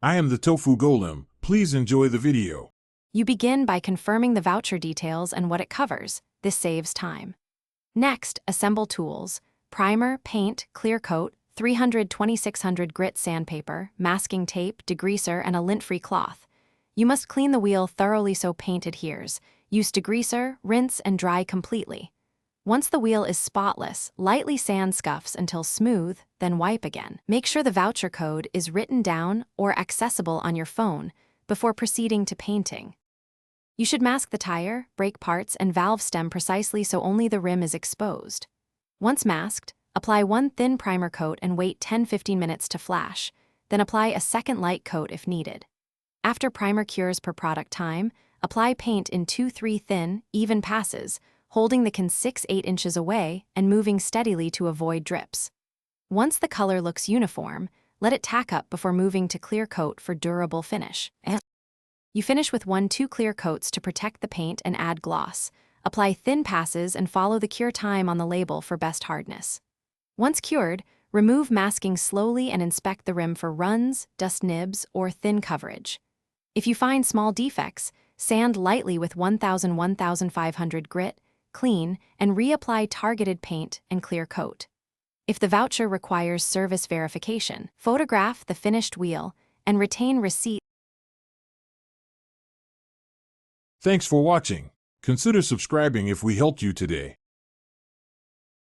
I am the Tofu Golem. Please enjoy the video. You begin by confirming the voucher details and what it covers. This saves time. Next, assemble tools: primer, paint, clear coat, 300-2600 grit sandpaper, masking tape, degreaser, and a lint-free cloth. You must clean the wheel thoroughly so paint adheres. Use degreaser, rinse, and dry completely. Once the wheel is spotless, lightly sand scuffs until smooth, then wipe again. Make sure the voucher code is written down or accessible on your phone before proceeding to painting. You should mask the tire, brake parts, and valve stem precisely so only the rim is exposed. Once masked, apply one thin primer coat and wait 10-15 minutes to flash, then apply a second light coat if needed. After primer cures per product time, apply paint in 2-3 thin, even passes, holding the can 6-8 inches away and moving steadily to avoid drips. Once the color looks uniform, let it tack up before moving to clear coat for durable finish. You finish with 1-2 clear coats to protect the paint and add gloss. Apply thin passes and follow the cure time on the label for best hardness. Once cured, remove masking slowly and inspect the rim for runs, dust nibs, or thin coverage. If you find small defects, sand lightly with 1000-1500 grit, clean, and reapply targeted paint and clear coat. If the voucher requires service verification, photograph the finished wheel and retain receipt. Thanks for watching. Consider subscribing if we helped you today.